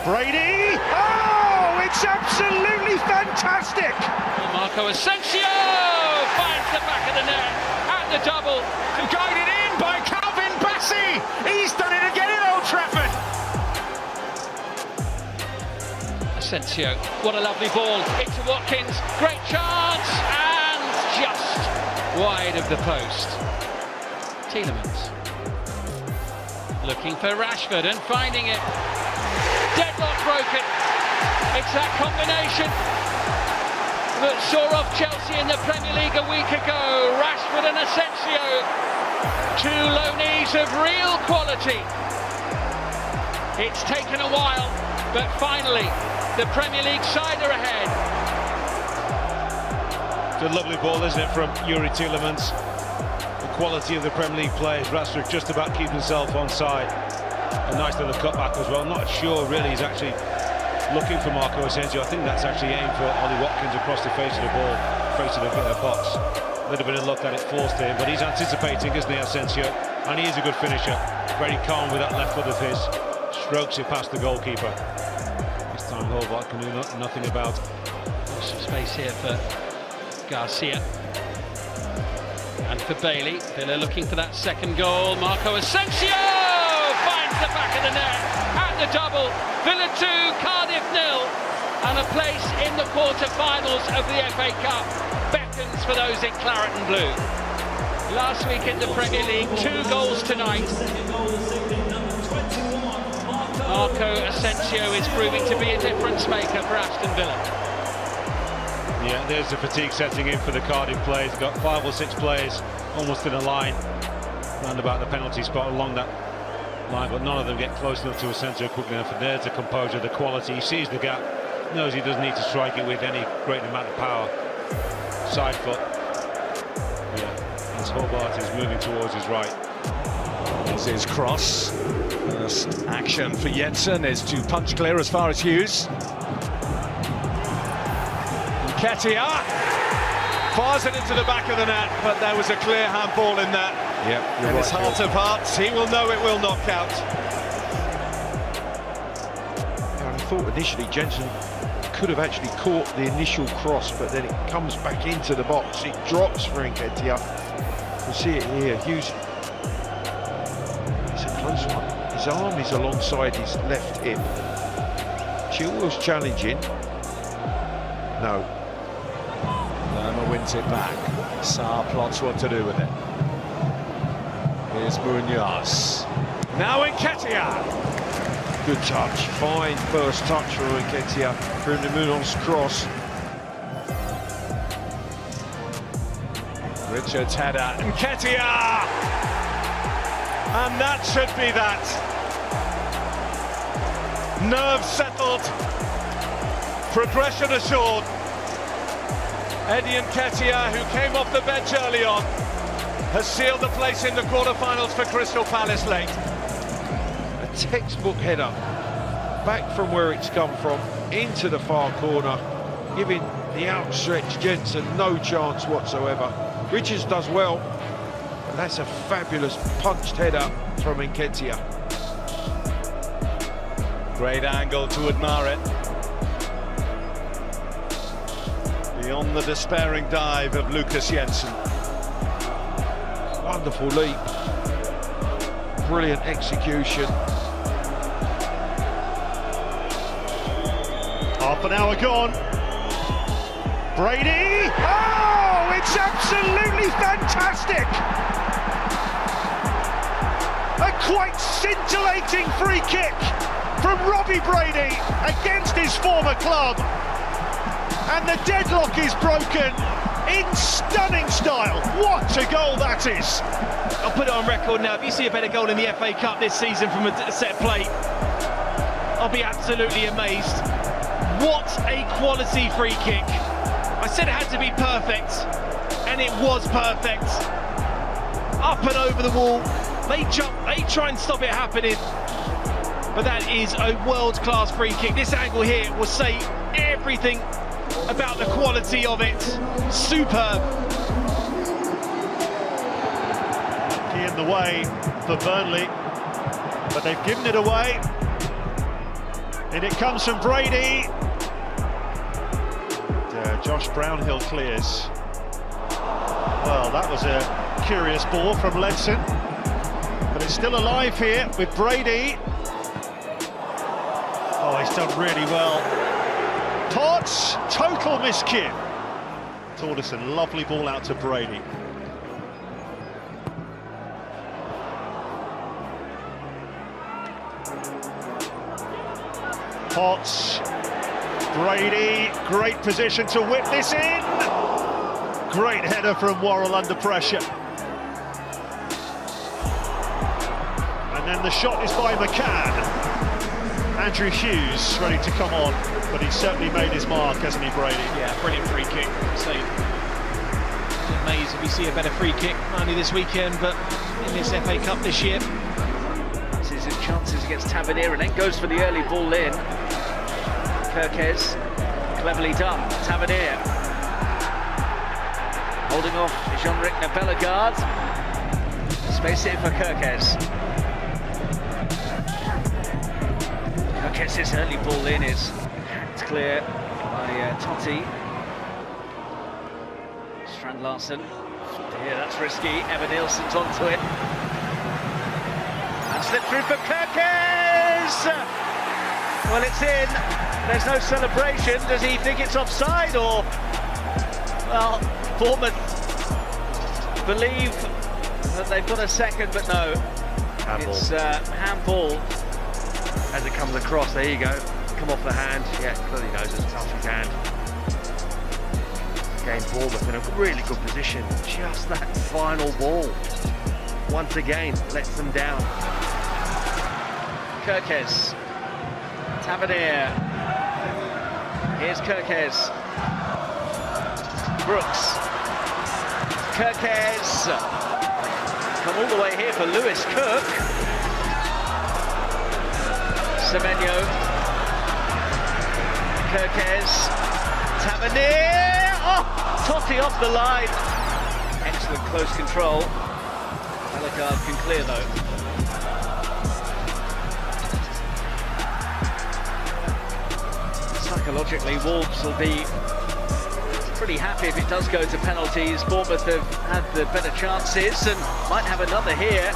Brady! Oh, it's absolutely fantastic! Marco Asensio finds the back of the net at the double. Guided in by Bassey. He's done it again at Old Trafford. Asensio, what a lovely ball. Into Watkins, great chance, and just wide of the post. Tielemans looking for Rashford and finding it. Deadlock broken. It's that combination that saw off Chelsea in the Premier League a week ago. Rashford and Asensio, two loanees of real quality. It's taken a while, but finally the Premier League side are ahead. It's a lovely ball, isn't it, from Yuri Tielemans? The quality of the Premier League players. Rashford just about keeping himself onside. A nice little cutback as well. I'm not sure really he's actually looking for Marco Asensio. I think that's actually aimed for Ollie Watkins across the face of the ball, face of the box. A little bit of luck that it falls to him, but he's anticipating, isn't he, Asensio? And he is a good finisher. Very calm with that left foot of his. Strokes it past the goalkeeper. This time Hobart can do nothing about. Some space here for Garcia. And for Bailey. Villa looking for that second goal. Marco Asensio finds the back of the net at the double. Villa 2, Cardiff 0. And a place in the quarter-finals of the FA Cup beckons for those in claret and blue. Last week in the Premier League, 2 goals tonight. Marco Asensio is proving to be a difference maker for Aston Villa. Yeah, there's the fatigue setting in for the Cardiff players. They've got 5 or 6 players almost in a line round about the penalty spot along that line, but none of them get close enough to Asensio quickly enough. And there's the composure, the quality. He sees the gap, knows he doesn't need to strike it with any great amount of power. Side foot. Yeah, as Hobart is moving towards his right. There's his cross. First action for Jensen is to punch clear as far as Hughes. Ketia fires it into the back of the net, but there was a clear handball in that. Yeah, in his heart of hearts, he will know it will not count. I thought initially Jensen could have actually caught the initial cross, but then it comes back into the box. It drops for Nketiah. You see it here. Hughes. It's a close one. His arm is alongside his left hip. Chilwell's challenging. No. Lerma wins it back. Sarr plots what to do with it. Here's Munoz. Now Nketiah. Good touch. Fine first touch from Nketiah. From the Munoz's cross. Richards header. Nketiah! And that should be that. Nerves settled. Progression assured. Eddie Nketiah, who came off the bench early on, has sealed the place in the quarter-finals for Crystal Palace late. A textbook header. Back from where it's come from, into the far corner, giving the outstretched Jensen no chance whatsoever. Richards does well, but that's a fabulous punched header from Nketiah. Great angle to admire it. Beyond the despairing dive of Lucas Jensen. Wonderful leap. Brilliant execution. Half an hour gone. Brady! Oh, it's absolutely fantastic! A quite scintillating free kick from Robbie Brady against his former club. And the deadlock is broken in stunning style. What a goal that is! I'll put it on record now. If you see a better goal in the FA Cup this season from a set play, I'll be absolutely amazed. What a quality free kick. I said it had to be perfect, and it was perfect. Up and over the wall. They jump, they try and stop it happening. But that is a world-class free kick. This angle here will say everything about the quality of it. Superb. In the way for Burnley, but they've given it away. And it comes from Brady. Josh Brownhill clears. Well, that was a curious ball from Ledson. But it's still alive here with Brady. Oh, he's done really well. Tots, total miscue. Torderson, lovely ball out to Brady. Potts, Brady, great position to whip this in. Great header from Worrell under pressure. And then the shot is by McCann. Andrew Hughes ready to come on, but he's certainly made his mark, hasn't he, Brady? Yeah, brilliant free kick. So, amazed if we see a better free kick, not only this weekend, but in this FA Cup this year. His chances against Tavernier, and then goes for the early ball in. Kirkes, cleverly done. Tavernier holding off Jean-Ric Bellegarde. Space it for Kirkes. Kirkes' early ball in is clear by Totti. Strand Larsen. Yeah, that's risky. Evan Nielsen's onto it. And slip through for Kirkes! Well, it's in. There's no celebration. Does he think it's offside, or... Well, Bournemouth believe that they've got a second, but no. Handball. It's handball. As it comes across, there you go. Come off the hand. Yeah, clearly knows it's touch his hand. Again, Bournemouth in a really good position. Just that final ball, once again, lets them down. Kirkes. Tavernier. Here's Kirkes. Brooks. Kirkes. Come all the way here for Lewis Cook. Semenyo. Kirkes. Tavernier. Oh, Totti off the line. Excellent close control. Bellegarde can clear though. Psychologically, Wolves will be pretty happy if it does go to penalties. Bournemouth have had the better chances and might have another here.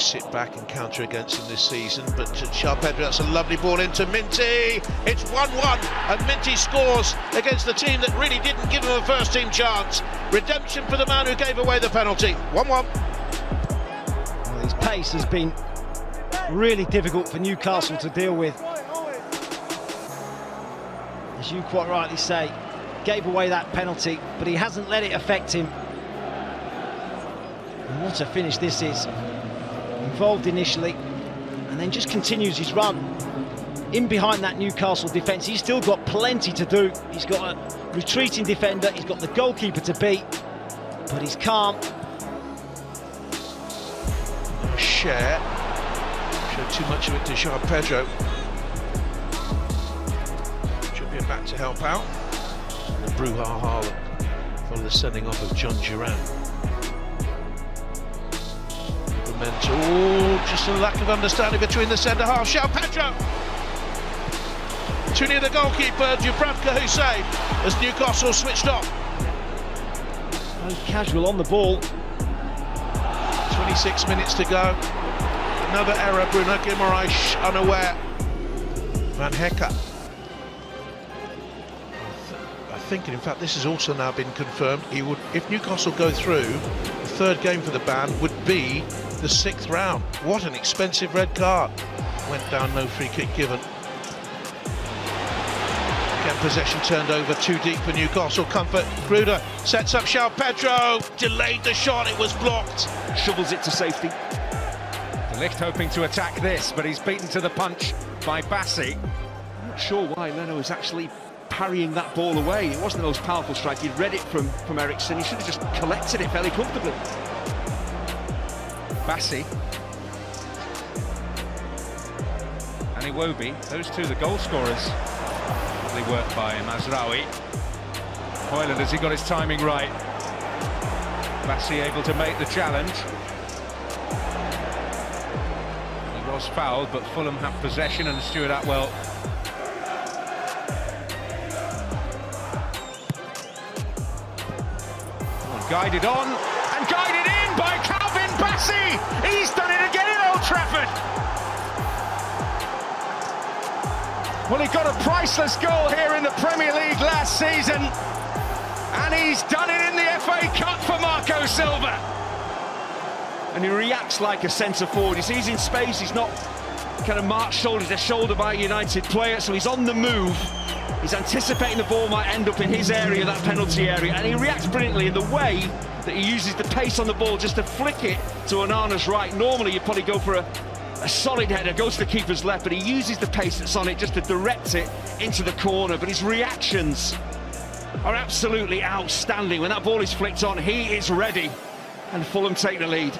sit back and counter against him this season, but João Pedro, that's a lovely ball into Minty. It's 1-1 and Minty scores against the team that really didn't give him a first team chance. Redemption for the man who gave away the penalty. 1-1. Well, his pace has been really difficult for Newcastle to deal with. As you quite rightly say, gave away that penalty, but he hasn't let it affect him. And what a finish this is. Involved initially, and then just continues his run in behind that Newcastle defence. He's still got plenty to do. He's got a retreating defender, he's got the goalkeeper to beat, but he's calm. Share. Showed too much of it to João Pedro. Should be back to help out. And the brouhaha that followed the sending off of John Duran. Oh, just a lack of understanding between the centre half. João Pedro! Too near the goalkeeper, Dubravka, who saved as Newcastle switched off. So casual on the ball. 26 minutes to go. Another error, Bruno Guimaraes unaware. Van Hecke. I think, in fact, this has also now been confirmed. He would, if Newcastle go through, the third game for the ban would be the 6th round. What an expensive red card. Went down, no free kick given. Again, possession turned over, too deep for Newcastle. Comfort, Gruder sets up João Pedro, delayed the shot, it was blocked. Shovels it to safety. De Ligt hoping to attack this, but he's beaten to the punch by Bassey. I'm not sure why Leno is actually parrying that ball away. It wasn't the most powerful strike. He'd read it from Ericsson. He should have just collected it fairly comfortably. Bassey and Iwobi, those two the goal scorers. Lovely work by Mazraoui. Hoyland, has he got his timing right? Bassey able to make the challenge. He was fouled, but Fulham have possession, and Stuart Atwell guided on and guided in by Bassey! He's done it again at Old Trafford! Well, he got a priceless goal here in the Premier League last season, and he's done it in the FA Cup for Marco Silva. And he reacts like a centre forward. He sees in space, he's not kind of marched shoulder to shoulder by a United player, so he's on the move. He's anticipating the ball might end up in his area, that penalty area, and he reacts brilliantly in the way that he uses the pace on the ball just to flick it to Onana's right. Normally you'd probably go for a solid header, goes to the keeper's left, but he uses the pace that's on it just to direct it into the corner. But his reactions are absolutely outstanding. When that ball is flicked on, he is ready, and Fulham take the lead.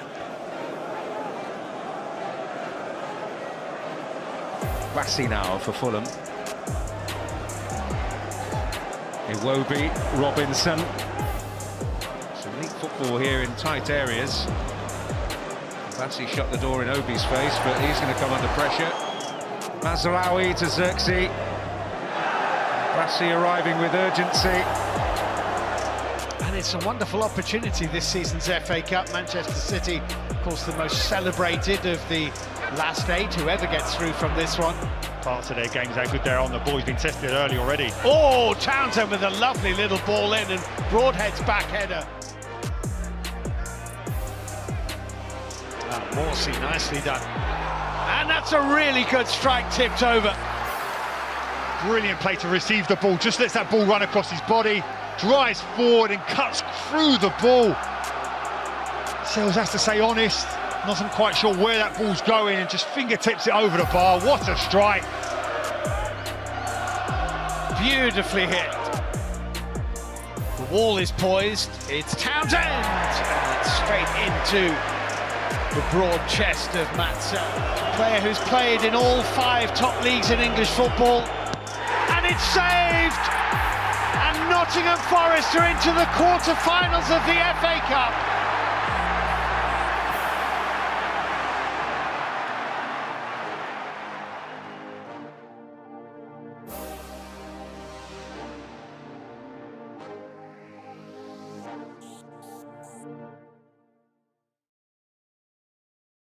Bassey now for Fulham. Iwobi, Robinson. Some neat football here in tight areas. Bassey shut the door in Obi's face, but he's going to come under pressure. Mazraoui to Xerxes. Bassey arriving with urgency. And it's a wonderful opportunity this season's FA Cup. Manchester City, of course, the most celebrated of the last 8, whoever gets through from this one. Parts of their games, how good they're on the ball. He's been tested early already. Oh, Townsend with a lovely little ball in, and Broadhead's back header. Morsey, nicely done. And that's a really good strike, tipped over. Brilliant play to receive the ball. Just lets that ball run across his body, drives forward and cuts through the ball. Sales has to stay honest. Not quite sure where that ball's going, and just fingertips it over the bar. What a strike. Beautifully hit. The wall is poised. It's Townsend! And it's straight into the broad chest of Matson. A player who's played in all 5 top leagues in English football. And it's saved! And Nottingham Forest are into the quarter-finals of the FA Cup.